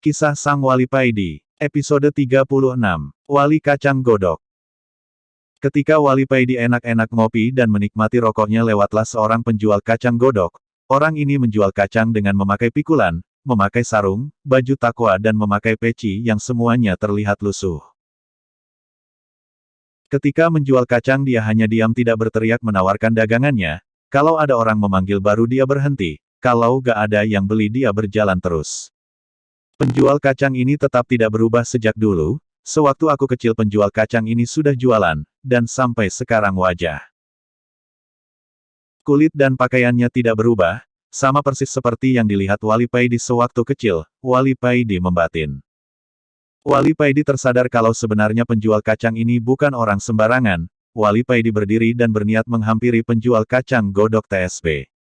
Kisah Sang Wali Paidi, episode 36, Wali Kacang Godok. Ketika Wali Paidi enak-enak ngopi dan menikmati rokoknya lewatlah seorang penjual kacang godok. Orang ini menjual kacang dengan memakai pikulan, memakai sarung, baju takwa dan memakai peci yang semuanya terlihat lusuh. Ketika menjual kacang dia hanya diam tidak berteriak menawarkan dagangannya. Kalau ada orang memanggil baru dia berhenti, kalau gak ada yang beli dia berjalan terus. Penjual kacang ini tetap tidak berubah sejak dulu, sewaktu aku kecil penjual kacang ini sudah jualan, dan sampai sekarang wajah. Kulit dan pakaiannya tidak berubah, sama persis seperti yang dilihat Wali Paidi sewaktu kecil. Wali Paidi membatin. Wali Paidi tersadar kalau sebenarnya penjual kacang ini bukan orang sembarangan. Wali Paidi berdiri dan berniat menghampiri penjual kacang godok TSB.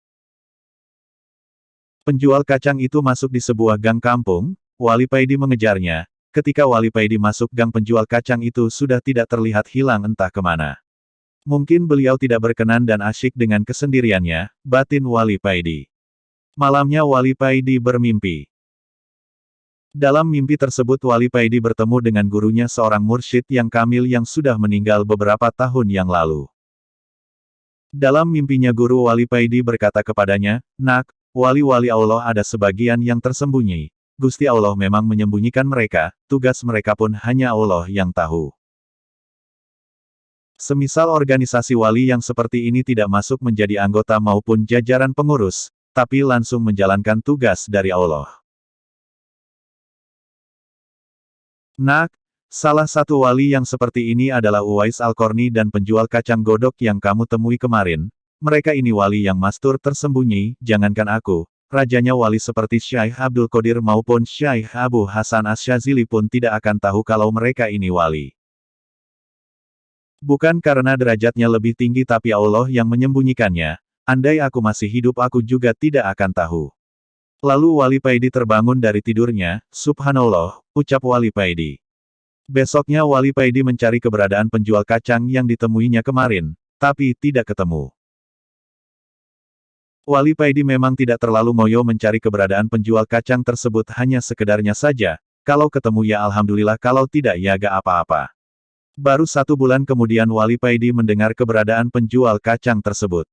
Penjual kacang itu masuk di sebuah gang kampung. Wali Paidi mengejarnya. Ketika Wali Paidi masuk gang penjual kacang itu sudah tidak terlihat hilang entah kemana. Mungkin beliau tidak berkenan dan asyik dengan kesendiriannya, batin Wali Paidi. Malamnya Wali Paidi bermimpi. Dalam mimpi tersebut Wali Paidi bertemu dengan gurunya seorang mursyid yang kamil yang sudah meninggal beberapa tahun yang lalu. Dalam mimpinya guru Wali Paidi berkata kepadanya, "Nak, wali-wali Allah ada sebagian yang tersembunyi. Gusti Allah memang menyembunyikan mereka, tugas mereka pun hanya Allah yang tahu." Semisal organisasi wali yang seperti ini tidak masuk menjadi anggota maupun jajaran pengurus, tapi langsung menjalankan tugas dari Allah. Nak, salah satu wali yang seperti ini adalah Uwais Al-Qarni dan penjual kacang godok yang kamu temui kemarin. Mereka ini wali yang mastur tersembunyi, jangankan aku. Rajanya wali seperti Syekh Abdul Qadir maupun Syekh Abu Hasan Asy-Syadzili pun tidak akan tahu kalau mereka ini wali. Bukan karena derajatnya lebih tinggi tapi Allah yang menyembunyikannya. Andai aku masih hidup aku juga tidak akan tahu. Lalu Wali Paidi terbangun dari tidurnya, subhanallah, ucap Wali Paidi. Besoknya Wali Paidi mencari keberadaan penjual kacang yang ditemuinya kemarin, tapi tidak ketemu. Wali Paidi memang tidak terlalu ngoyo mencari keberadaan penjual kacang tersebut hanya sekedarnya saja, kalau ketemu ya alhamdulillah kalau tidak ya gak apa-apa. Baru 1 bulan kemudian Wali Paidi mendengar keberadaan penjual kacang tersebut.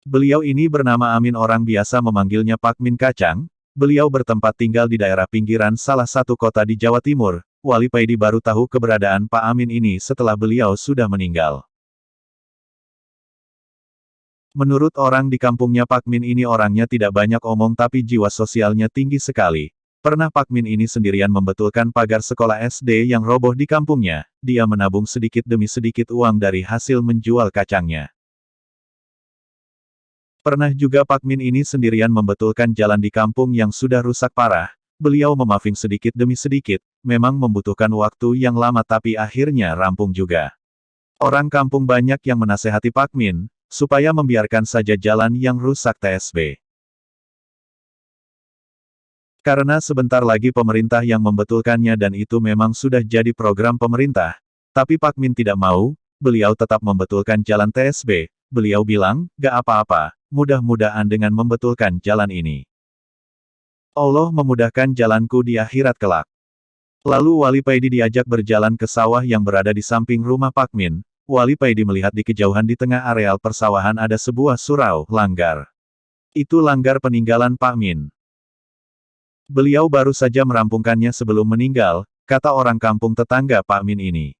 Beliau ini bernama Amin orang biasa memanggilnya Pak Min Kacang, beliau bertempat tinggal di daerah pinggiran salah satu kota di Jawa Timur. Wali Paidi baru tahu keberadaan Pak Amin ini setelah beliau sudah meninggal. Menurut orang di kampungnya Pak Min ini orangnya tidak banyak omong tapi jiwa sosialnya tinggi sekali. Pernah Pak Min ini sendirian membetulkan pagar sekolah SD yang roboh di kampungnya, dia menabung sedikit demi sedikit uang dari hasil menjual kacangnya. Pernah juga Pak Min ini sendirian membetulkan jalan di kampung yang sudah rusak parah, beliau memaving sedikit demi sedikit, memang membutuhkan waktu yang lama tapi akhirnya rampung juga. Orang kampung banyak yang menasehati Pak Min, supaya membiarkan saja jalan yang rusak TSB. Karena sebentar lagi pemerintah yang membetulkannya dan itu memang sudah jadi program pemerintah. Tapi Pak Min tidak mau, beliau tetap membetulkan jalan TSB. Beliau bilang, gak apa-apa, mudah-mudahan dengan membetulkan jalan ini. Allah memudahkan jalanku di akhirat kelak. Lalu Wali Paidi diajak berjalan ke sawah yang berada di samping rumah Pak Min. Wali Paidi melihat di kejauhan di tengah areal persawahan ada sebuah surau, langgar. Itu langgar peninggalan Pak Min. Beliau baru saja merampungkannya sebelum meninggal, kata orang kampung tetangga Pak Min ini.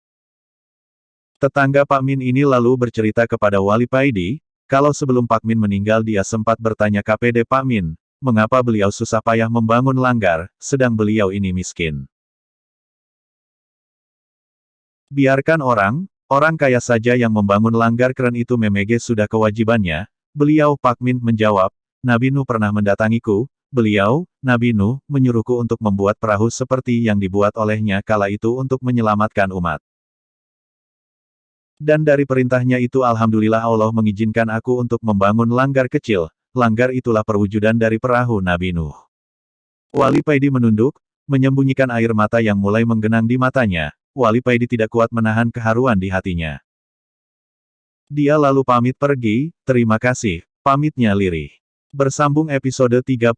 Tetangga Pak Min ini lalu bercerita kepada Wali Paidi, kalau sebelum Pak Min meninggal dia sempat bertanya KPD Pak Min, mengapa beliau susah payah membangun langgar, sedang beliau ini miskin. Biarkan orang kaya saja yang membangun langgar keren itu memege sudah kewajibannya. Beliau Pak Min menjawab, Nabi Nuh pernah mendatangiku, beliau, Nabi Nuh, menyuruhku untuk membuat perahu seperti yang dibuat olehnya kala itu untuk menyelamatkan umat. Dan dari perintahnya itu alhamdulillah Allah mengizinkan aku untuk membangun langgar kecil, langgar itulah perwujudan dari perahu Nabi Nuh. Wali Paidi menunduk, menyembunyikan air mata yang mulai menggenang di matanya. Wali Paidi tidak kuat menahan keharuan di hatinya. Dia lalu pamit pergi, terima kasih, pamitnya lirih. Bersambung episode 37.